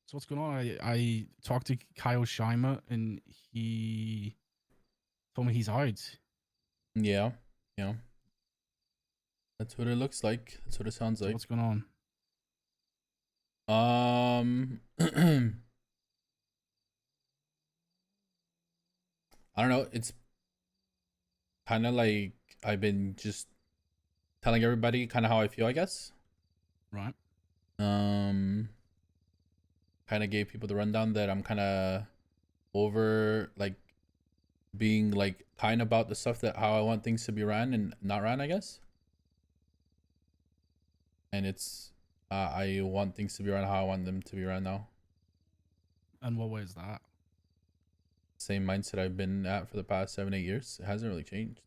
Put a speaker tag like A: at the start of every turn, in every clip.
A: So what's going on? I talked to Kyle Scheimer and he told me he's out.
B: Yeah, yeah. That's what it looks like. That's what it sounds
A: So
B: like.
A: what's going on?
B: I don't know. It's kind of like I've been just telling everybody kind of how I feel, I guess.
A: Right.
B: Um, kind of gave people the rundown that I'm kind of over like being like kind about the stuff that how I want things to be ran and not ran, I guess. And it's I want things to be ran how I want them to be ran now.
A: And what way is that?
B: Same mindset I've been at for the past 7, 8 years. It hasn't really changed.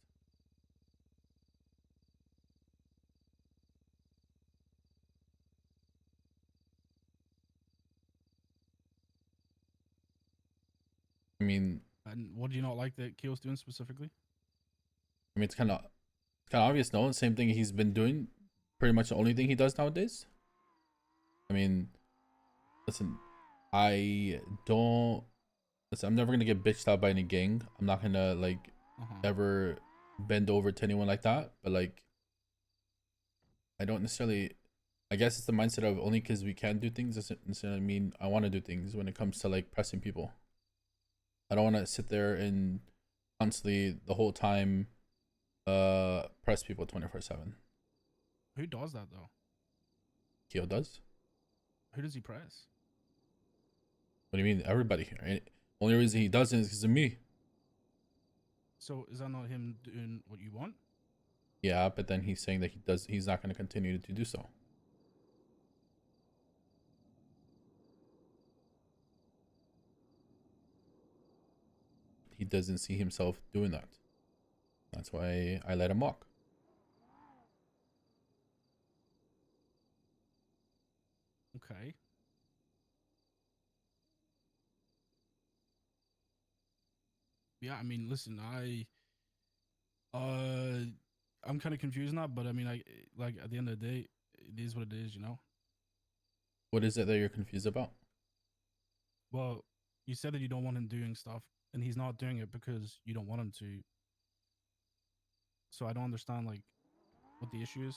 B: I mean,
A: And what do you not like that Keel's doing specifically?
B: it's kind of obvious. No, same thing he's been doing. Pretty much the only thing he does nowadays. I mean, listen, I don't. Listen, I'm never gonna get bitched out by any gang. I'm not gonna like ever bend over to anyone like that. But like, I don't necessarily. I guess it's the mindset of only because we can do things doesn't necessarily mean I want to do things when it comes to like pressing people. I don't want to sit there and constantly the whole time press people 24/7.
A: Who does that though?
B: Keo does.
A: Who does he press?
B: What do you mean? Everybody here. Right? Only reason he doesn't is because of me.
A: So is that not him doing what you want?
B: Yeah, but then he's saying that he does. He's not going to continue to do so. He doesn't see himself doing that. That's why I let him walk.
A: Okay. Yeah, I mean, listen, uh I'm kind of confused now, but I mean, I like at the end of the day, it is what it is, you know.
B: What is it that you're confused about?
A: Well, you said that you don't want him doing stuff, and he's not doing it because you don't want him to. So I don't understand like what the issue is.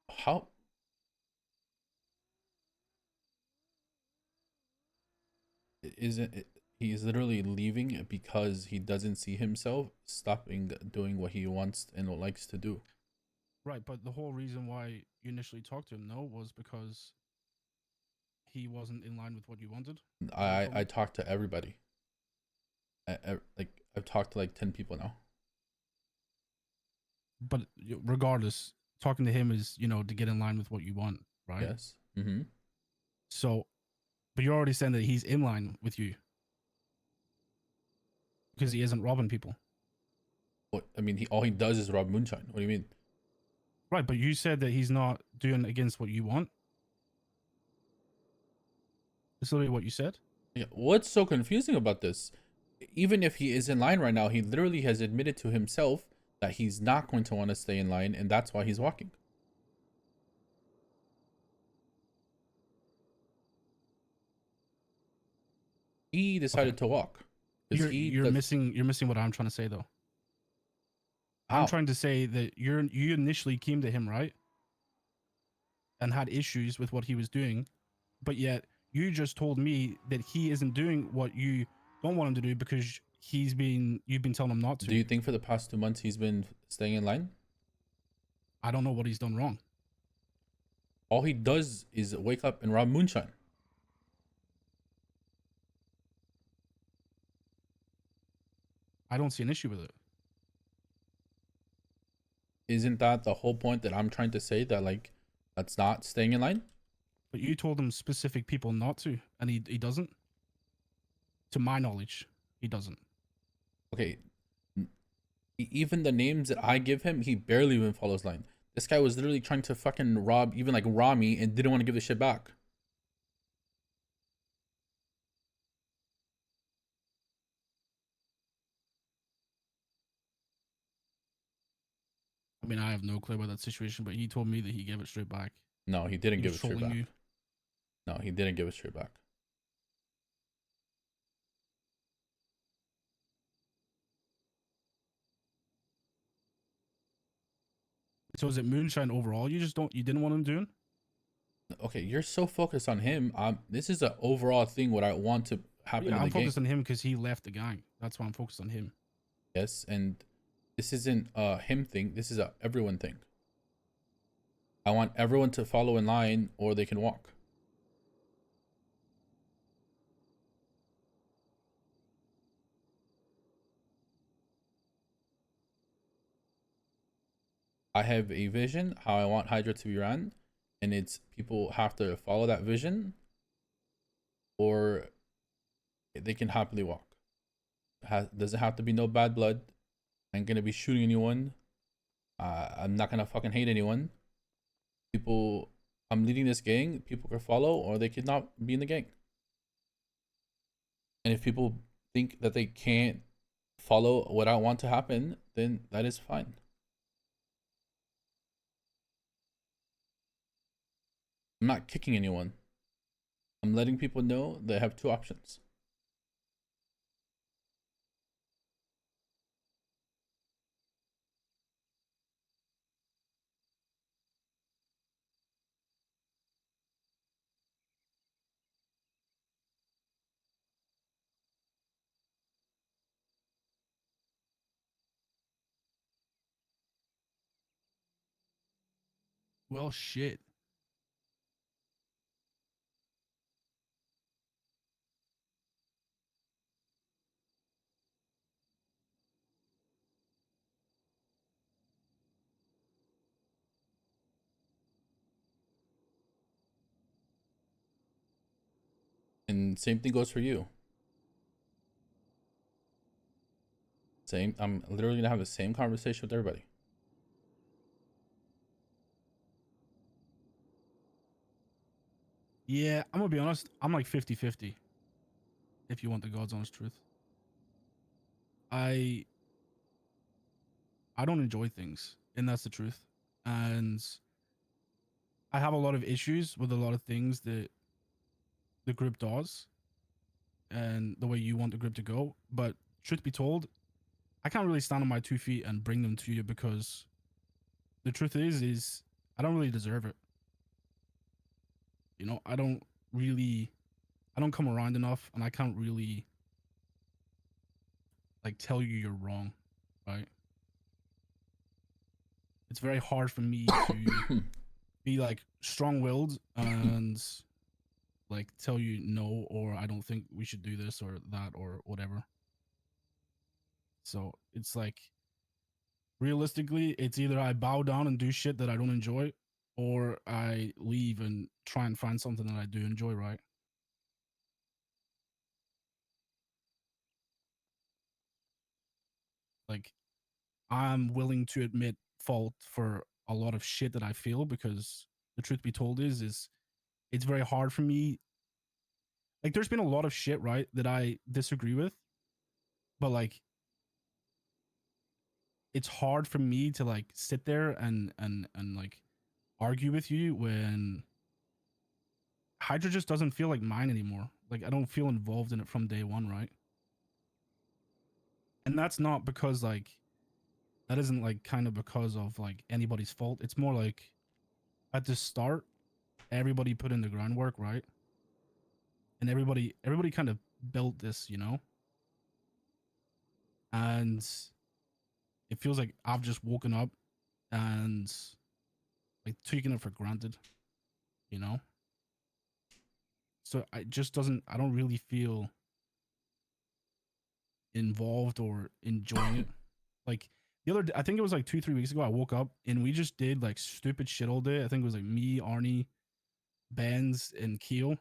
B: How isn't it? He's literally leaving because he doesn't see himself stopping doing what he wants and likes to do.
A: Right, but the whole reason why you initially talked to him, no, was because he wasn't in line with what you wanted. Is what you told
B: I
A: me.
B: talk to everybody. Like I've talked to like 10 people now.
A: But regardless, talking to him is to get in line with what you want, right?
B: Yes. Mm-hmm.
A: So, but you're already saying that he's in line with you because he isn't robbing people,
B: What I mean, he all he does is rob moonshine. What do you mean?
A: right? But you said that he's not doing against what you want. That's literally what you said.
B: Yeah, what's so confusing about this? Even if he is in line right now, he literally has admitted to himself that he's not going to want to stay in line, and that's why he's walking. He
A: Okay,
B: decided to walk because
A: you're
B: he
A: you're
B: does.
A: missing you're missing what I'm trying to say though. I'm
B: How?
A: trying to say that you initially came to him, right, and had issues with what he was doing, but yet you just told me that he isn't doing what you don't want him to do because you've been telling him not
B: Do
A: to.
B: you think for the past 2 months he's been staying in line?
A: I don't know what he's done wrong.
B: All he does is wake up and rob moonshine.
A: I don't see an issue with it.
B: Isn't that the whole point that I'm trying to say? That like that's not staying in line?
A: But you told him specific people not to, and he doesn't. To my knowledge, he doesn't.
B: Okay, even the names that I give him, he barely even follows line. This guy was literally trying to fucking rob even like Ramee and didn't want to give the shit back.
A: I mean, I have no clue about that situation, but he told me that he gave it straight back.
B: No, he didn't
A: He
B: give
A: was
B: it straight
A: trolling
B: back.
A: you.
B: No, he didn't give it straight back.
A: So is it moonshine overall? You didn't want him doing?
B: Okay, you're so focused on him. This is an overall thing. What I want to happen
A: Yeah,
B: in
A: I'm
B: the game.
A: focused on him because he left the gang. That's why I'm focused on him.
B: Yes, and this isn't a him thing. This is a everyone thing. I want everyone to follow in line, or they can walk. I have a vision how I want Hydra to be ran, and it's people have to follow that vision, or they can happily walk. Doesn't have to be no bad blood. I ain't gonna be shooting anyone. I'm not gonna fucking hate anyone. People, I'm leading this gang. People can follow, or they could not be in the gang. And if people think that they can't follow what I want to happen, then that is fine. I'm not kicking anyone. I'm letting people know they have two options.
A: Well, shit.
B: And same thing goes for you. Same. I'm literally gonna have the same conversation with everybody.
A: Yeah, I'm gonna be honest. I'm like 50-50. If you want the God's honest truth, I don't enjoy things, and that's the truth. And I have a lot of issues with a lot of things that the group does, and the way you want the group to go. But truth be told, I can't really stand on my 2 feet and bring them to you because the truth is I don't really deserve it. You know, I don't come around enough, and I can't really like tell you you're wrong, right? It's very hard for me to be like strong-willed and like tell you no, or I don't think we should do this or that or whatever. So it's like realistically, it's either I bow down and do shit that I don't enjoy, or I leave and try and find something that I do enjoy, right? Like, I'm willing to admit fault for a lot of shit that I feel, because the truth be told is it's very hard for me. Like, there's been a lot of shit, right, that I disagree with, but like it's hard for me to like sit there and like argue with you when Hydra just doesn't feel like mine anymore. Like, I don't feel involved in it from day one, right? And that's not because like that isn't like kind of because of like anybody's fault. It's more like at the start, everybody put in the groundwork, right? And everybody kind of built this, you know? And it feels like I've just woken up and like taken it for granted, you know? So I don't really feel involved or enjoying it. Like the other day, I think it was like 2-3 weeks ago, I woke up and we just did like stupid shit all day. I think it was like me, Arnie, Benz, and Keel.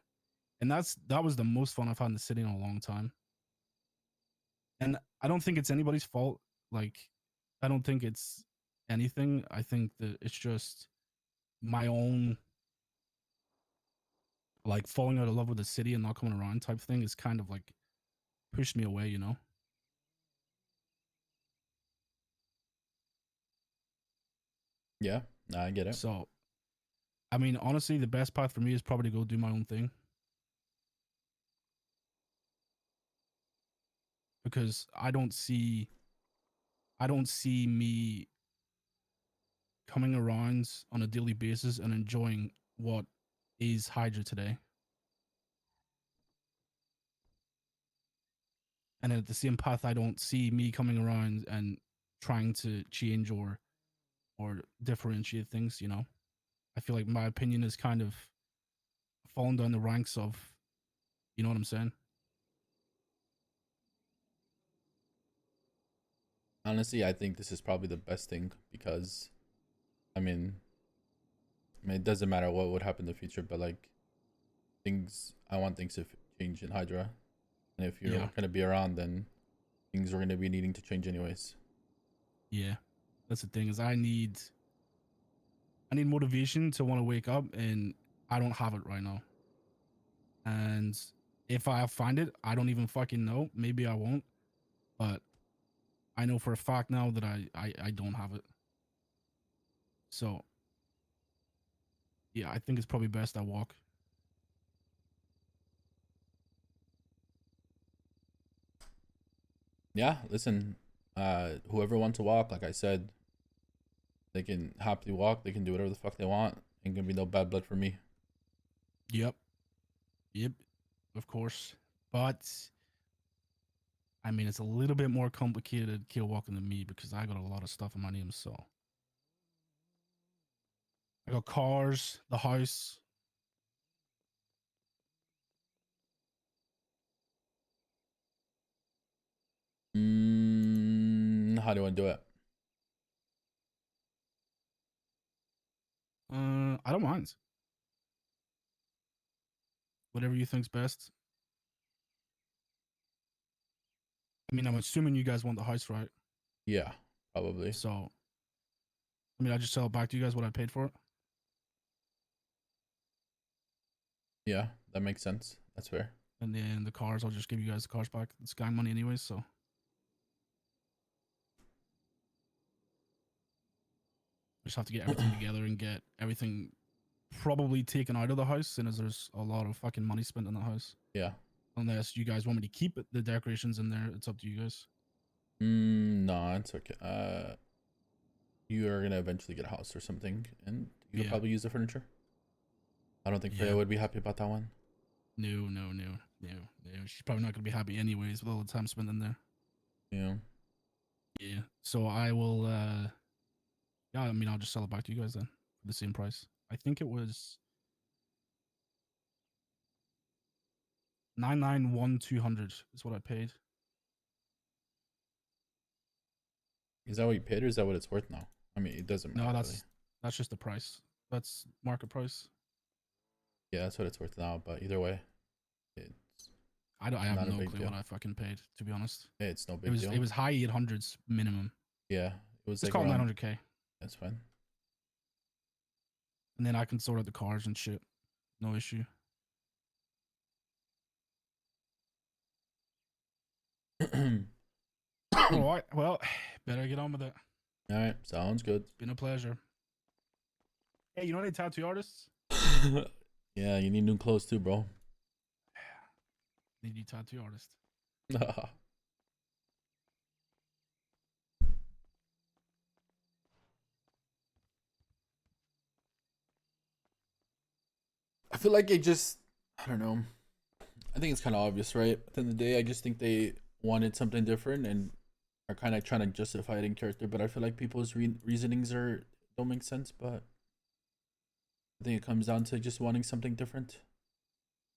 A: And that was the most fun I've had in the city in a long time. And I don't think it's anybody's fault. Like, I don't think it's anything. I think that it's just my own like falling out of love with the city and not coming around type thing is kind of like pushed me away, you know?
B: Yeah, I get it.
A: So I mean, honestly, the best path for me is probably to go do my own thing. Because I don't see me coming around on a daily basis and enjoying what is Hydra today. And at the same path, I don't see me coming around and trying to change or differentiate things, you know. I feel like my opinion is kind of fallen down the ranks of, you know what I'm saying?
B: Honestly, I think this is probably the best thing because, I mean, it doesn't matter what would happen in the future, but like I want things to change in Hydra, and if you're gonna be around, then things are gonna be needing to change anyways.
A: Yeah, that's the thing is I need motivation to want to wake up, and I don't have it right now. And if I find it, I don't even fucking know. Maybe I won't, but I know for a fact now that I don't have it. So yeah, I think it's probably best I walk.
B: Yeah, listen, whoever wants to walk, like I said, they can happily walk. They can do whatever the fuck they want. Ain't gonna be no bad blood for me.
A: Yep. Of course. But I mean, it's a little bit more complicated kill walking than me because I got a lot of stuff in my name. So I got cars, the house.
B: How do I do it?
A: I don't mind. Whatever you think's best. I mean, I'm assuming you guys want the house, right?
B: Yeah, probably.
A: So, I mean, I just sell it back to you guys what I paid for it.
B: Yeah, that makes sense. That's fair.
A: And then the cars, I'll just give you guys the cars back. It's gang money anyways, so. Just have to get everything together and get everything probably taken out of the house, since as there's a lot of fucking money spent on the house.
B: Yeah.
A: Unless you guys want me to keep the decorations in there, it's up to you guys.
B: No, it's okay. You are gonna eventually get a house or something, and you'll probably use the furniture. I don't think Freya would be happy about that one.
A: No. She's probably not gonna be happy anyways with all the time spent in there.
B: Yeah.
A: Yeah. So I will. Yeah, I mean, I'll just sell it back to you guys then for the same price. I think it was 991,200 is what I paid.
B: Is that what you paid, or is that what it's worth now? I mean, it doesn't matter.
A: No,
B: Really.
A: that's just the price. That's market price.
B: Yeah, that's what it's worth now. But either way, it's
A: I have no clue what I fucking paid, to be honest.
B: It's no big deal.
A: It was high 800s minimum.
B: Yeah, it was.
A: Let's call it 900K.
B: That's fine.
A: And then I can sort out the cars and shit. No issue. All right. Well, better get on with it.
B: All right. Sounds good.
A: It's been a pleasure. Hey, you know any tattoo artists?
B: Yeah, you need new clothes too, bro.
A: Need you tattoo artist.
B: I feel like I don't know. I think it's kind of obvious, right? At the end of the day, I just think they wanted something different and are kind of trying to justify it in character. But I feel like people's reasonings don't make sense. But I think it comes down to just wanting something different.